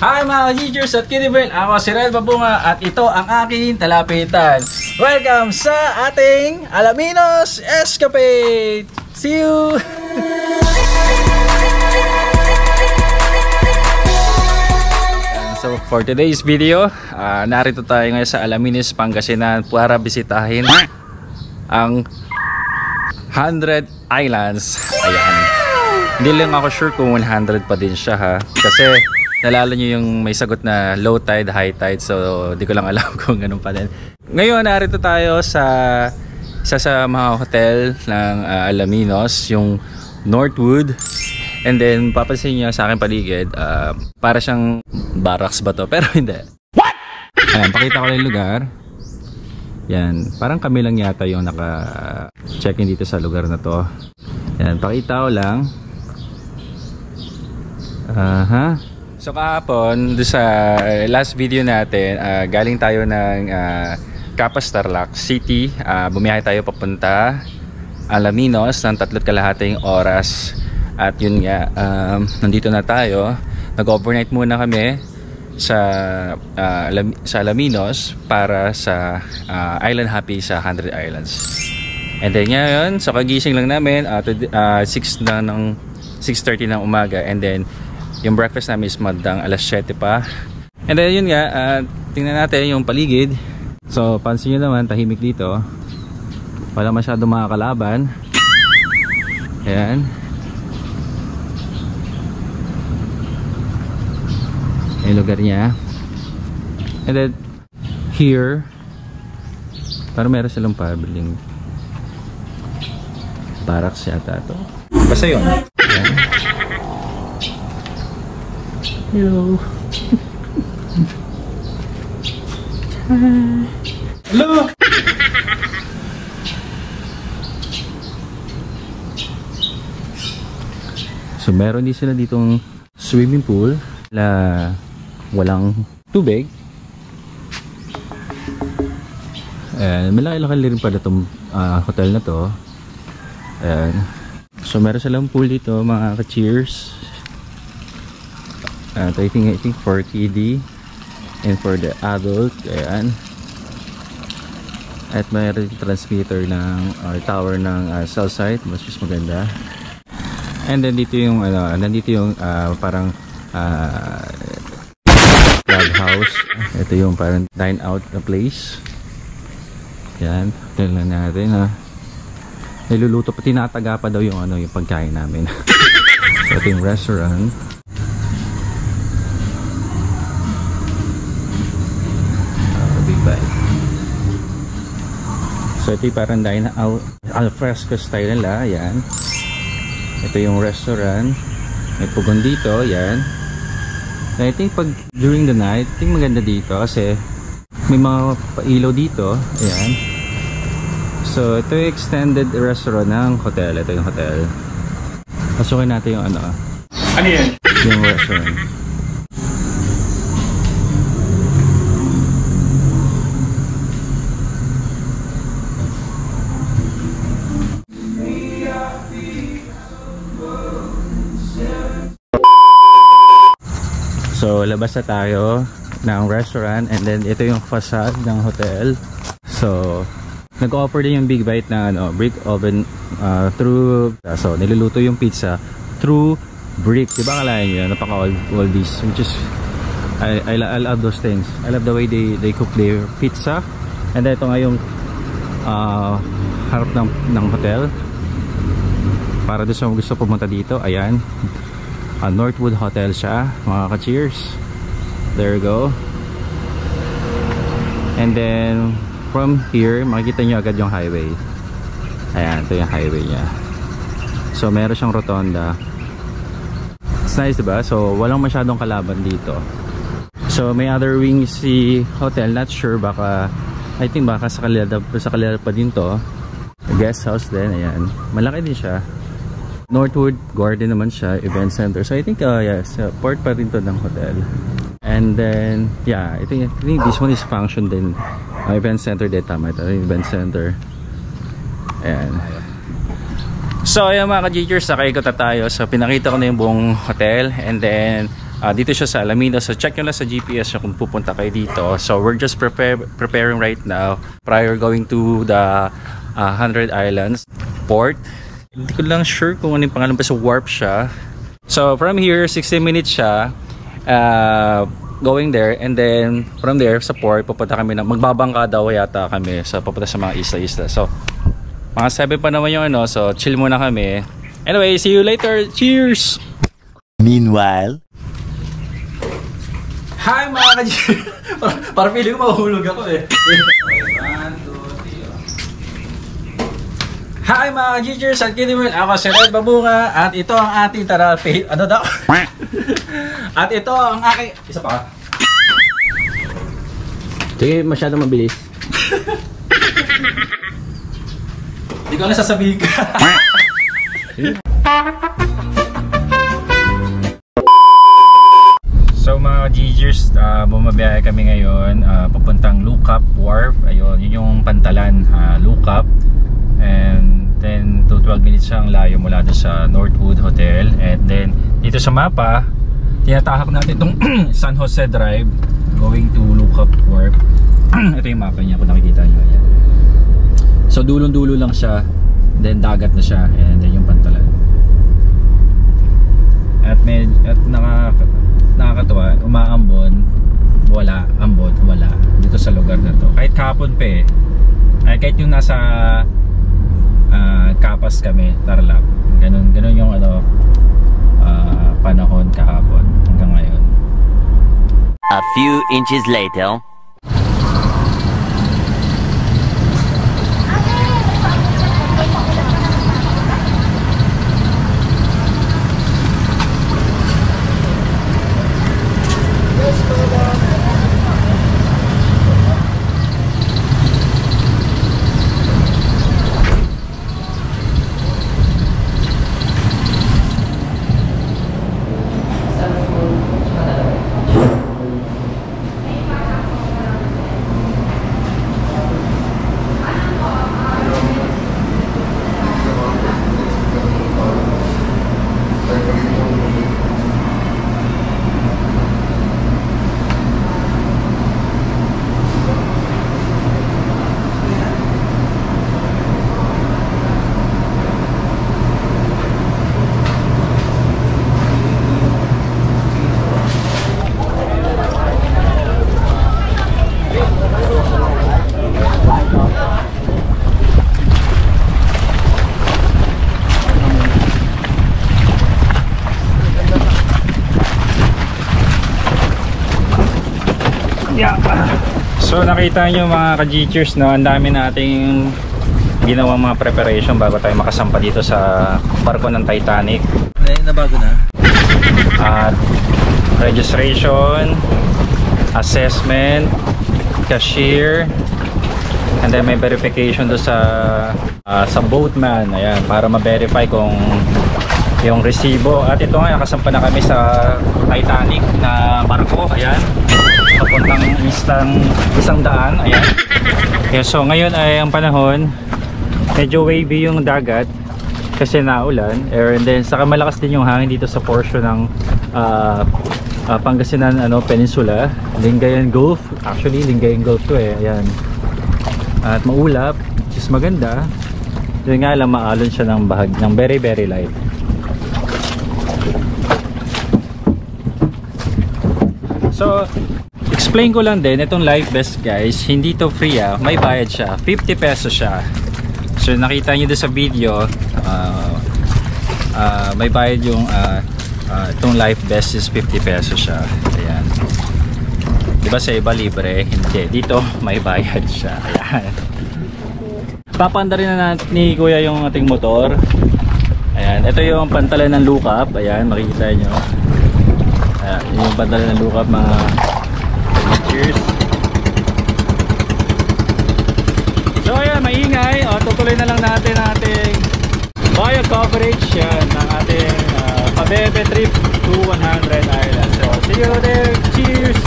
Hi mga teachers at Kidibel, ako si Red Babunga at ito ang aking talapitan. Welcome sa ating Alaminos Escapade! See you! So for today's video, narito tayo ngayon sa Alaminos, Pangasinan para bisitahin ang 100 Islands. Ayan. Hindi lang ako sure kung 100 pa din siya ha. Kasi nalala nyo yung may sagot na low tide, high tide. So di ko lang alam kung ganun pa din. Ngayon narito tayo sa isa sa mga hotel ng Alaminos, yung Northwood. And then papansin nyo sa aking paligid, para siyang barracks ba to? Pero hindi. What? Ayan, pakita ko lang yung lugar. Yan, parang kami lang yata yung naka-check-in dito sa lugar na to. Yan, pakita ko lang. So kahapon, sa last video natin, galing tayo ng Capas Tarlac City. Bumiyahe tayo papunta Alaminos ng 3.5 oras. At yun nga, nandito na tayo. Nag-overnight muna kami sa Alaminos para sa Island Happy sa 100 Islands. And then ngayon, sa kagising lang namin, 6:30 ng umaga. And then yung breakfast namin is mandang alas 7 pa. And then yun nga, tingnan natin yung paligid. So pansin nyo naman, tahimik dito. Wala masyadong mga kalaban. Ayan. Yung lugar niya. And then here, parang meron silang building. Barracks yata ito. Basta yun. Ayan. Hello. Hello. So meron din sila ditong swimming pool na walang tubig. Malaki-laki rin pala itong hotel na to. So meron silang pool dito mga ka-cheers. I think for kiddie and for the adult. Ayan. At mayroon transmitter ng tower ng cell site, mas maganda. And then dito yung nandito yung parang clubhouse. Ito yung parang dine out na place. Yan, tingnan natin ha. Niluluto pa, tinataga pa daw yung yung pagkain namin. So ito yung restaurant. Big bite. So ito yung parang dine out, alfresco style nila. Yan. Ito yung restaurant. May pugon dito. Yan. So I think pag during the night, I think maganda dito kasi may mga pailaw dito. Ayan. So ito yung extended restaurant ng hotel. Ito yung hotel. Pasukin natin yung ano yan? Yung restaurant. So labas na tayo ng restaurant and then ito yung facade ng hotel. So nag-offer din yung Big Bite na brick oven through, so niluluto yung pizza through brick. Diba kalayan nyo? Napaka oldies, which is I love those things. I love the way they cook their pizza. And then ito nga yung harap ng hotel para doon sa gusto pumunta dito. Ayan, Northwood Hotel siya mga ka-cheers. There you go. And then from here makikita nyo agad yung highway. Ayan, ito yung highway nya. So meron siyang rotonda. It's nice diba? So walang masyadong kalaban dito. So may other wing si hotel, not sure, baka I think baka sa kalila pa din to. Guest house din. Ayan, malaki din siya. Northwood Garden naman siya, event center. So I think yes, part pa rin to ng hotel. And then yeah, I think this one is function din. Event center din, tama ito, event center. Ayan. So ayan mga ka-G-Gers, nakaikot na tayo. So pinakita ko na yung buong hotel. And then Dito siya sa Alaminos. So check nyo lang sa GPS kung pupunta kayo dito. So we're just preparing right now prior going to the 100 Islands port. Hindi ko lang sure kung ano yung pangalan pa, sa warp siya. So from here 60 minutes siya going there, and then from there sa port pupunta kami na magbabangka daw yata kami sa papunta sa mga isla-isla. So mga 7 pa naman yung ano, so chill muna kami. Anyway, see you later. Cheers! Meanwhile, hi mga ka-G! Parang feeling ko mahuhulog ako eh. 1, 2, 3. Hi mga ka-G-Cheers! At Kidiman, ako si Red Babunga. At ito ang ating ano daw? At ito ang aking... Isa pa. sige, masyadong mabilis. Hindi ko na sasabihin ka. So mga G-Gers, bumabiyahe kami ngayon papuntang Lucap Wharf. Ayun, yun yung Pantalan, Lucap. And then 12 minutes siyang layo mula doon sa Northwood Hotel. And then dito sa mapa, tinatahak natin itong San Jose Drive going to Lucap Wharf. Ito yung mapa niya kung nakikita nyo. Ayan. So dulong-dulo lang siya, then dagat na siya, and then yung Pantalan. At nakakatuwa, umaambon, wala, ambon, wala dito sa lugar na to. Kahit kahapon pa eh. Kahit yung nasa Kapas kami, Tarlac. Ganun yung ano, panahon kahapon hanggang ngayon. A few inches later. So nakita nyo mga ka-G-Cheers, no, ang dami nating ginawang mga preparation bago tayo makasampa dito sa barko ng Titanic. Nabago na. At registration, assessment, cashier, and then may verification do sa boatman. Ayan, para ma-verify kung yung resibo. At ito nga, nakasampa na kami sa Titanic na barko. Ayan, papuntang isang daan. Ayan. Okay, so ngayon ay ang panahon, medyo wavy yung dagat kasi naulan, and then saka malakas din yung hangin dito sa portion ng Pangasinan Peninsula, Lingayen Gulf. Actually Lingayen Gulf to eh. Ayan. At maulap, which is maganda. Yun nga lang, maalon siya ng bahag ng very very light. So explain ko lang din, itong life vest guys, hindi to free may bayad siya, 50 pesos siya. So nakita nyo doon sa video, may bayad yung itong life vest is 50 pesos siya. Ayan. Diba sa iba libre? Hindi, dito may bayad siya. Ayan. Papanda rin na ni kuya yung ating motor. Ayan, ito yung pantalan ng Lucap. Ayan, makikita nyo. Ayan, yung pantalan ng Lucap mga cheers. So ayan, maingay. Tutuloy na lang natin ating bio coverage yan ng ating Pabebe trip to 100 Islands. So see you there. Cheers!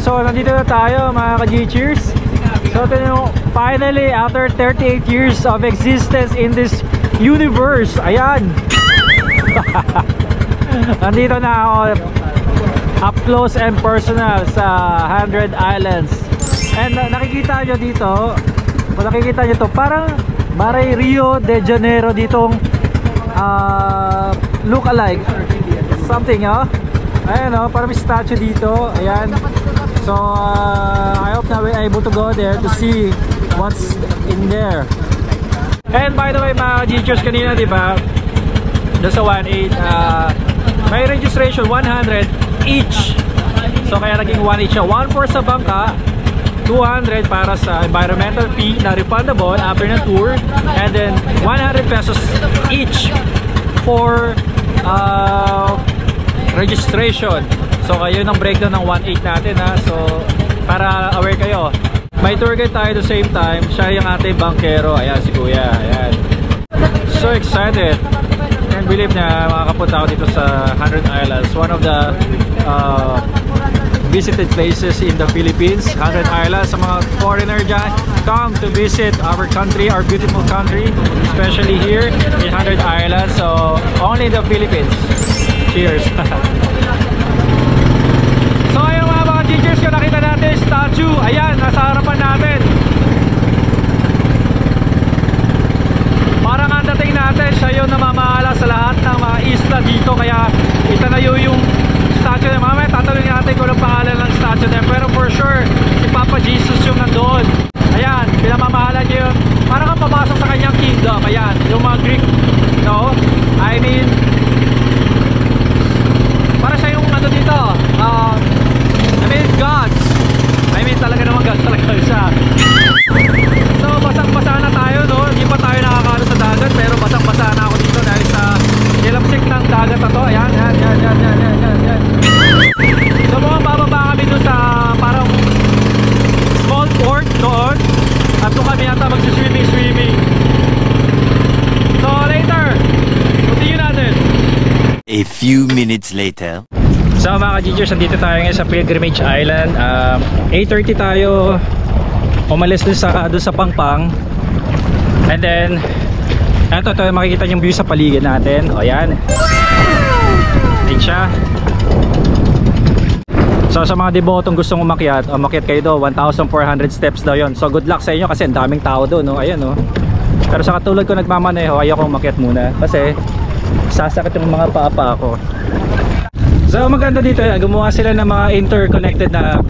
so nandito na tayo mga ka-G-Cheers. So finally, after 38 years of existence in this universe, ayan. Nandito na ako up close and personal sa 100 Islands. And nakikita nyo dito, kung nakikita nyo to, parang Maray Rio de Janeiro ditong look alike something, oh. Ayan, oh, parang may statue dito. Ayan. So I hope that we're able to go there to see what's in there. And by the way mga G-Cheers, kanina diba doon sa 1.8 may registration 100 each. So kaya naging 1 each siya. 1 for sa bangka, 200 para sa environmental fee na refundable after ng tour, and then 100 pesos each for registration. So kayo ng breakdown ng 1.8 natin ha. So para aware kayo, may tour guide tayo at the same time. Siya yung ating bankero. Ayan si Kuya. Ayan. So excited. Can't believe na makakapunta ako dito sa 100 Islands. One of the visited places in the Philippines. 100 Islands. Sa mga foreigner dyan, come to visit our country, our beautiful country, especially here in 100 Islands. So only in the Philippines. Cheers. So ayun mga G-Cheers, kung nakita natin yung statue, ayan, nasa harapan natin. Parang ang dating natin, siya yung namamahala sa lahat ng mga isla dito. Kaya itanayo yung statue na mamaya. Tatanungin natin kung anong pangalan ng statue na yun. Pero for sure, si Papa Jesus yung nandoon. Ayan, pinamamahala niya yun. Parang kang papasok sa kanyang kingdom. Ayan, yung mga Greek, no? I mean, para siya yung ano dito, I mean gods. I mean talaga naman gods talaga siya. So basang-basa na tayo, no? Hindi pa tayo nakakano sa dagat, pero basang-basa na ako dito dahil sa ilamsik ng dagat na to. Ayan, yan. So mukhang bababa kami doon sa parang small port doon. At doon kami yata magsiswimming. So later, continue natin. A few minutes later. So mga G-Cheers, nandito tayo ngayon sa Pilgrimage Island. 8:30 tayo umalis doon sa Pangpang. And then ito makikita yung view sa paligid natin. O yan, din siya. So sa mga debotong gustong umakyat kayo daw, 1,400 steps daw yon. So good luck sa inyo kasi ang daming tao doon, no? Ayan, no? Pero sa katulad ko nagmamaneho, ayoko umakyat muna kasi sasakit yung mga paa ko. So maganda dito, gumawa sila ng mga interconnected na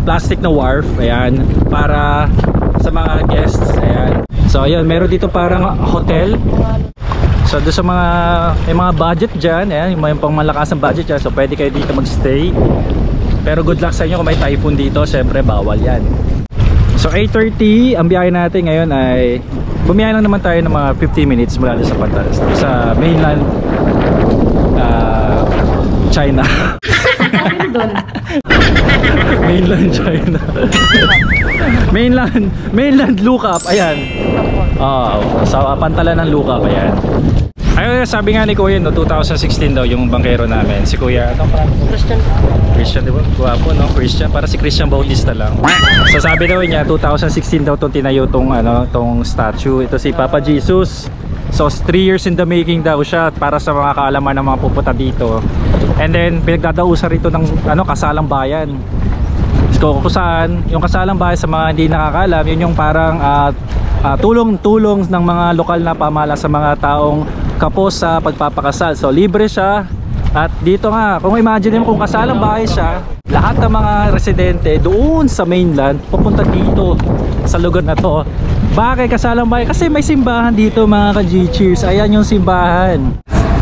plastic na wharf, ayan, para sa mga guests, ayan. So ayun, meron dito parang hotel. So doon sa may mga budget dyan, ayan, yung pang malakas ang budget dyan, so pwede kayo dito magstay. Pero good luck sa inyo kung may typhoon dito, syempre bawal yan. So 8:30, ang biyahe natin ngayon ay bumiyahe lang naman tayo ng mga 50 minutes mula sa Pantalas, sa mainland China. Mainland China. mainland Lookup, ayan. Sa Pantalan ng Lookup, ayan. Ayun, sabi nga ni Kuya, no, 2016 daw yung bangkero namin. Si Kuya, Christian, diba? Guwapo, no? Christian, para si Christian Bautista lang. So sabi daw niya, 2016 daw itong tinayo tong statue. Ito si Papa Jesus. So 3 years in the making daw siya para sa mga kaalaman ng mga pupunta dito. And then pinagdadausan rito ng kasalang bayan. So kung saan yung kasalang bayan, sa mga hindi nakakaalam, yun yung parang tulong-tulong ng mga lokal na pamahala sa mga taong kapos sa pagpapakasal. So libre siya. At dito nga, kung imagine mo kung kasalang bahay siya, lahat ng mga residente doon sa mainland pupunta dito sa lugar na to. Bakit kasalang bahay? Kasi may simbahan dito mga ka-G-Cheers. Ayan yung simbahan.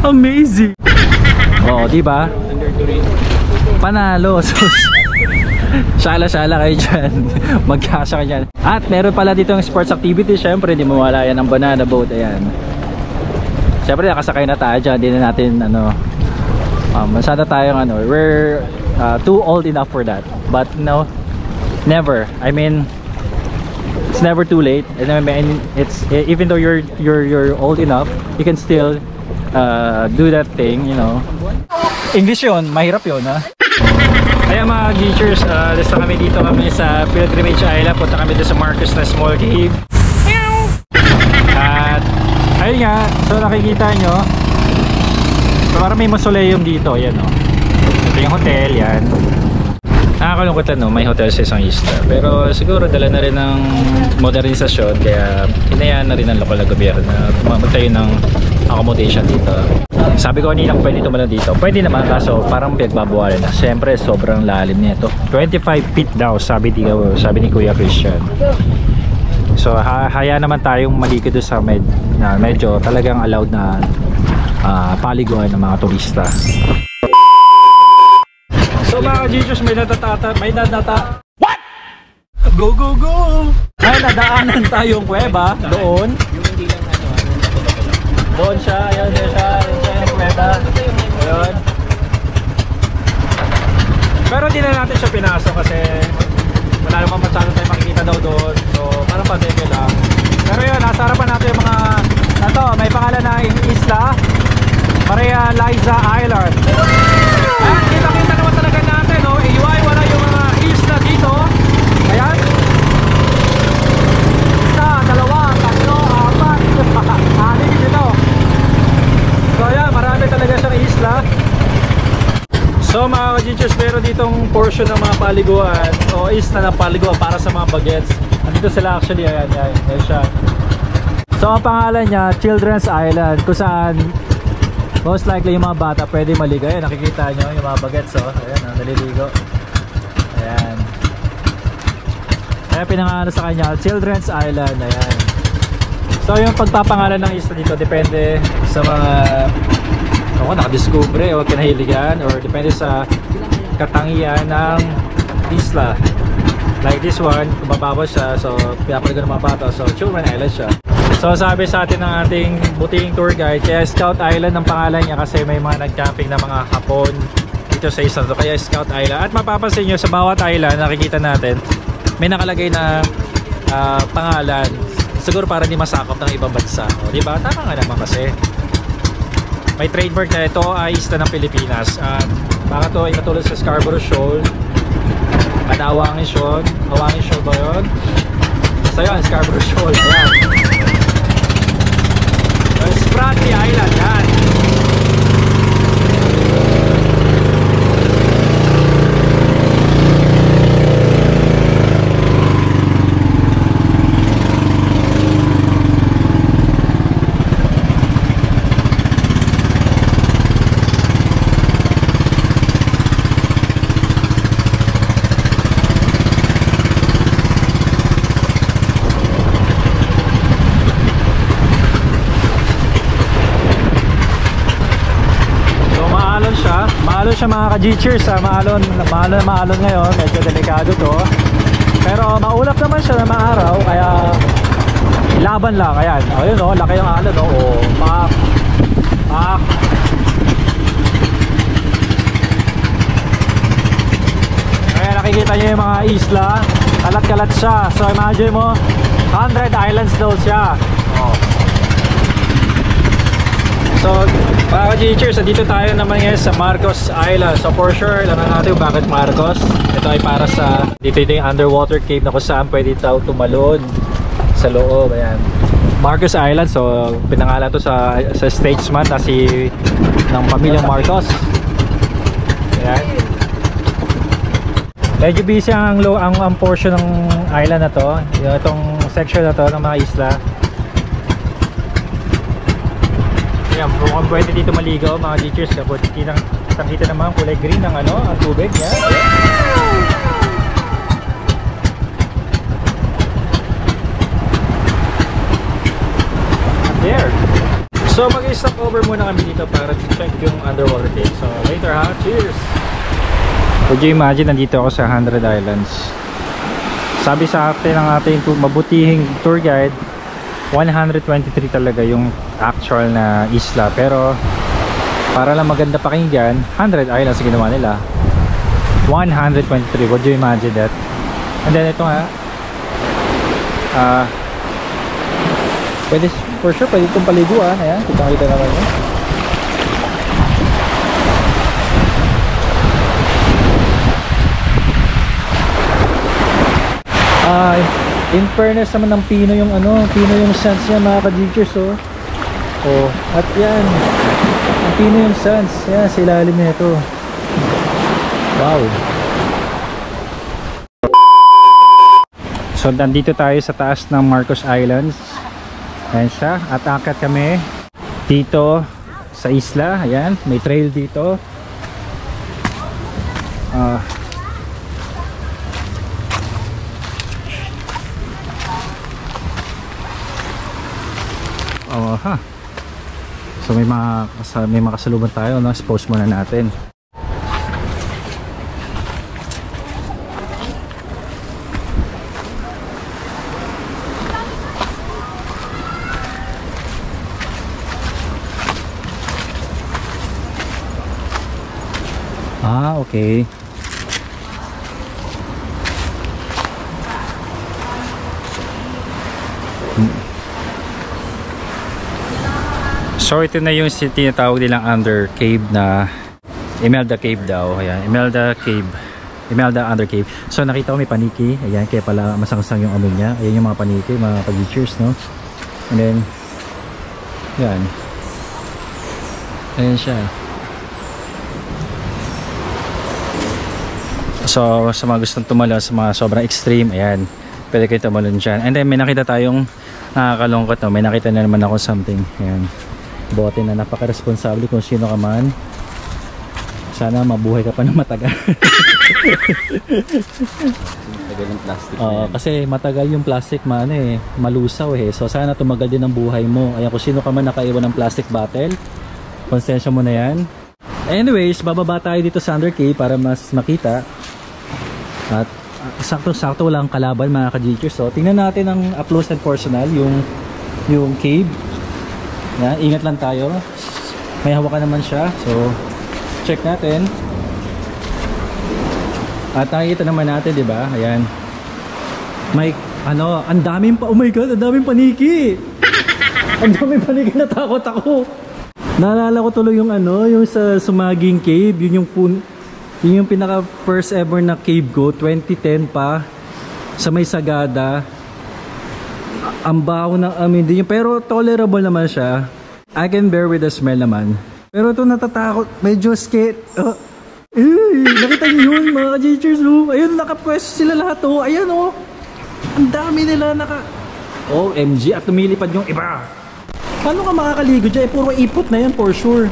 Amazing. Oh, di ba? Panalo. So, sala-sala kayo dyan. Magkasya ka dyan. At meron pala dito yung sports activity. Syempre, di mawala yan ang banana boat. Ayan. Syempre, nakasakay na tayo dyan. Di na natin, sana tayong, we're too old enough for that. But, no, never. I mean, it's never too late. And I mean, it's, even though you're old enough, you can still do that thing, you know. English yun, mahirap yun, ha? Kaya mga Geechers, lista kami dito sa Pilgrimage Island. Punta kami dito sa Marcos na small cave. At ayun nga, so nakikita nyo, so parang may mausoleum dito. Ayan o, ito yung hotel, yan. Nakakalungkot lang no, may hotel sa isang isla. Pero siguro dala na rin ng modernisasyon, kaya hinayaan na rin ng lokal na gobyerno na magtayo ng accommodation dito. Sabi ko kanina kung pwede tumalon dito, pwede naman, kaso parang pinagbabawalan na. Siyempre sobrang lalim nito, 25 feet daw sabi ni Kuya Christian. So haya naman tayong malikid doon sa medyo talagang allowed na paliguan ng mga turista. So mga Jesus, may What? Go go go! Ay, nadaanan tayong kuweba doon. Doon siya, ayun siya yung kuweba. Ayun. Pero di na natin siya pinasok kasi wala naman masyado tayo makikita daw doon. So parang pateke lang. Pero yun, nasa harapan natin yung mga may pangalan na isla, Maria Liza Island. At kita-kita naman talaga natin, no? Iiwala yung mga isla dito. Ayan. Isa, dalawa, tatlo, apat, anim dito. So ayan, marami talaga siyang isla. So mga ka-Geechers, meron ditong portion ng mga paliguan o isla ng paliguan para sa mga bagets. Andito sila actually, ayan siya. So ang pangalan niya, Children's Island, kung saan most likely yung mga bata pwede maligo. Ayan, nakikita nyo yung mga bagets, oh. Ayan, naliligo. Ayan. Kaya pinangano sa kanya, Children's Island. Ayan. So yung pagpapangalan ng isla dito depende sa mga nakadiscover o kinahiligan, or depende sa katangian ng isla. Like this one, kung mababaw siya, so pinapaligo ng mga bata, so Children's Island siya. So sabi sa atin ng ating butihing tour guide, kaya Scout Island ang pangalan niya kasi may mga nag-camping na mga Hapon dito sa isla to, kaya Scout Island. At mapapansin nyo sa bawat island nakikita natin may nakalagay na pangalan, siguro para di masakop ng ibang bansa, o diba? Tama nga naman kasi may trademark na ito ay isla ng Pilipinas. At baka to ay katulad sa Scarborough Shoal, Awangin Shoal ba yun? So yun, Scarborough Shoal, ayan. Spratly Island, yan. Maalon siya mga ka-Geechers, maalon ngayon, medyo delikado to. Pero maulap naman siya na maaraw, kaya laban lang. Ayan, ayun o, laki yung alon o. Pak. Kaya nakikita nyo yung mga isla, kalat-kalat siya. So imagine mo, 100 islands daw siya. So mga ka-Geechers, dito tayo naman ngayon sa Marcos Island. So for sure, alam natin bakit Marcos. Ito ay para sa, dito yung underwater cave na kung saan pwede tayo tumalon sa loob. Ayan, Marcos Island. So pinangalan to sa statesman na ng pamilyang Marcos. Ayan. Medyo busy ang portion ng island na to, itong section na to ng mga isla. Ayan, mukhang pwede dito maligaw mga Geechers, kapag kita naman kulay green ng ang tubig. Yan. There. So mag-stop over muna kami dito para check yung underwater cave. So later ha, cheers! Would you imagine, nandito ako sa 100 Islands. Sabi sa atin ng ating mabutihing tour guide, 123 talaga yung actual na isla, pero para lang maganda pakinggan, 100 islands ginawa nila. 123, would you imagine that? And then ito nga, pwede, for sure pwede itong paliguan. Ayan, kita naman yun. In fairness naman ng pino yung ano, pino yung sands niya mga ka-G-Cheers, oh. Oh, at yan. Ang pino yung sands. Yan, sa ilalim nito. Wow. So, nandito tayo sa taas ng Marcos Islands. Ayan siya. At akat kami dito sa isla. Ayan, may trail dito. So may mga kasalubong tayo, no? Post muna natin. Okay. So ito na yung tinatawag nilang under cave na Imelda Cave daw. Ayan, Imelda Cave, Imelda Under Cave. So nakita ko may paniki. Ayan, kaya pala masangsang yung amoy niya. Ayan yung mga paniki, mga pag-cheers, no? And then yan. Ayan siya. So sa mga gustong tumalon, sa mga sobrang extreme, ayan, pwede kayo tumalon dyan. And then may nakita tayong nakakalungkot, no? May nakita na naman ako something. Ayan, bote na napaka-responsable kung sino ka man. Sana mabuhay ka pa ng matagal. Matagal yung plastic. Kasi matagal yung plastic, malusaw eh. So sana tumagal din ang buhay mo. Ayan, kung sino ka man nakaiwan ng plastic bottle, konsensya mo na yan. Anyways, bababa tayo dito sa Under Cave para mas makita. At sakto-sakto walang kalaban mga ka-G-Cheers. So tingnan natin ang up close and personal yung cave. Yan, ingat lang tayo. May hawakan naman siya. So check natin. At nakikita naman natin, 'di ba? Ayan. May ang daming oh my god, ang daming paniki. Ang daming paniki, natakot ako. Naalala ko tuloy yung yung sa Sumaging Cave, yun yung pinaka first ever na cave ko, 2010 pa, sa may Sagada. Ang baho ng amin din, pero tolerable naman siya. I can bear with the smell naman. Pero ito natatakot, medyo scared. Nakita niyo yun mga ka-G-Cheers, ayun, nakapwesto sila lahat, ayan ang dami nila OMG, at lumilipad yung iba. Paano ka makakaligo dyan? Puro ipot na yan for sure.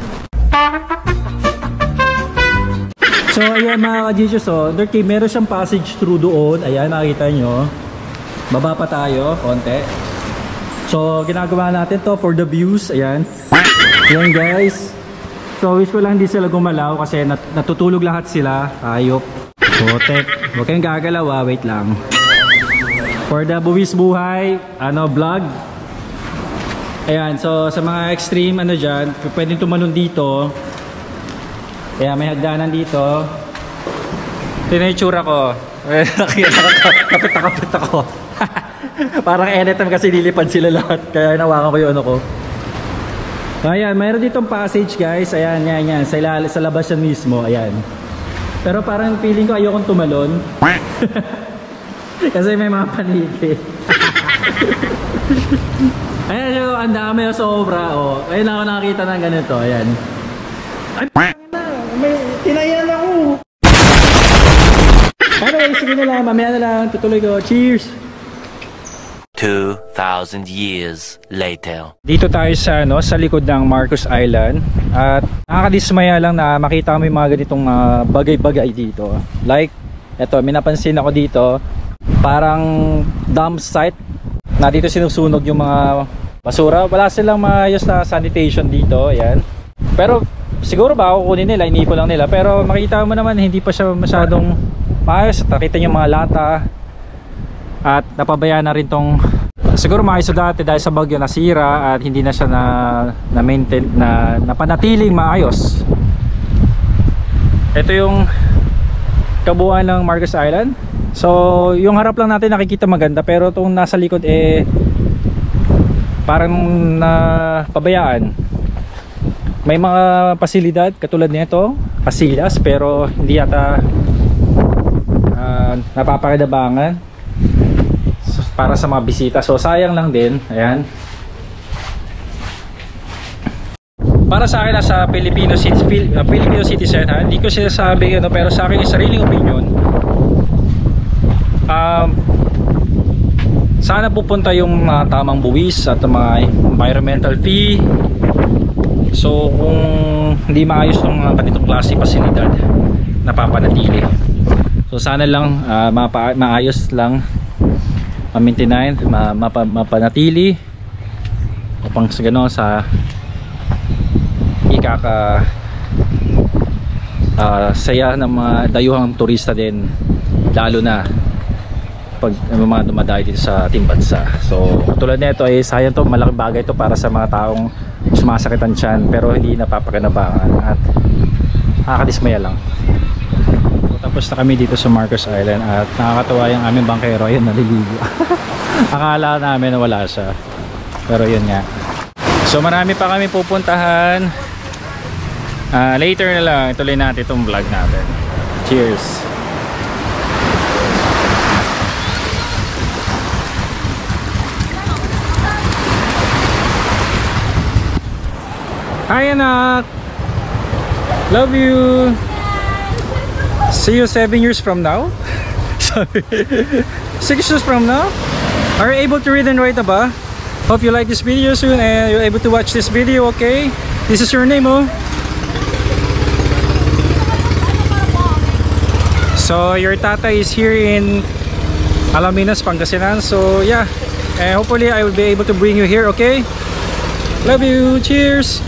So ayan mga ka-G-Cheers, Under Cave, meron siyang passage through doon. Ayan, nakikita nyo. Baba pa tayo, konti. So ginagawa natin to for the views. Ayan. Ayan guys. So wish ko lang hindi sila gumalaw kasi natutulog lahat sila. Ayop. Botek. Huwag kayong gagalaw, wait lang. For the buwis buhay, vlog. Ayan, so sa mga extreme dyan, pwedeng tumalon dito. Ayan, may hagdanan dito. Ito na yung tsura ko. Kapit ako. Parang anytime kasi lilipad sila lahat. Kaya nawakan ko yung ko. Ayan, mayroon ditong passage guys. Ayan, yan. Sa labas yan mismo. Ayan. Pero parang feeling ko ayokong tumalon. Kasi may mga paniki. Ayan, so, ang dami sobra. Ayun ako nakakita ng ganito. Ayan. Ay, may tinayan ako. Anyway, sige na lang. Mamaya na lang. Tutuloy ko. Cheers! 2,000 years later. Dito tayo sa likod ng Marcos Island. At nakakadismaya lang na makita kami mga ganitong bagay-bagay dito. Like, eto, may napansin ako dito. Parang dump site na dito sinusunog yung mga basura. Wala silang maayos na sanitation dito. Ayan. Pero siguro ba kukunin nila, inipo lang nila. Pero makita mo naman hindi pa siya masyadong maayos. Nakita niyo mga lata. At napabayaan na rin tong, siguro maayos dati dahil sa bagyo nasira at hindi na siya na maintain, na napanatiling maayos. Ito yung kabuuan ng Marcos Island. So yung harap lang natin nakikita maganda, pero itong nasa likod parang napabayaan. May mga pasilidad katulad nito, Casillas, pero hindi yata napapakinabangan. para sa mga bisita. So sayang lang din. Ayan. Para sa akin nasa Filipino citizen ha. Hindi ko sinasabi ano, pero sa akin yung sariling opinion. Sana pupunta yung tamang buwis at mga environmental fee. So kung hindi maayos ng mga ganitong klase pasilidad, napapanatili. So sana lang maayos lang, ma-maintain, mapanatili upang sa gano'n sa saya ng mga dayuhang turista din, lalo na pag mga dumadayo dito sa ating bansa. So tulad nito ay sayang to, malaking bagay to para sa mga taong sumasakit ang tiyan pero hindi napapakinabangan at nakakadismaya lang. So, tapos na kami dito sa Marcos Island at nakakatawa yung aming bangkero, ayun, naliligo. Akala namin na wala siya pero yun nga. So marami pa kami pupuntahan. Later na lang ituloy natin itong vlog natin. Cheers. Hi anak, love you. See you 7 years from now. 6 years from now. Are you able to read and write ba? Hope you like this video soon and you're able to watch this video. Okay, this is your name, oh. So your tata is here in Alaminos, Pangasinan. So yeah, and hopefully I will be able to bring you here. Okay, love you. Cheers.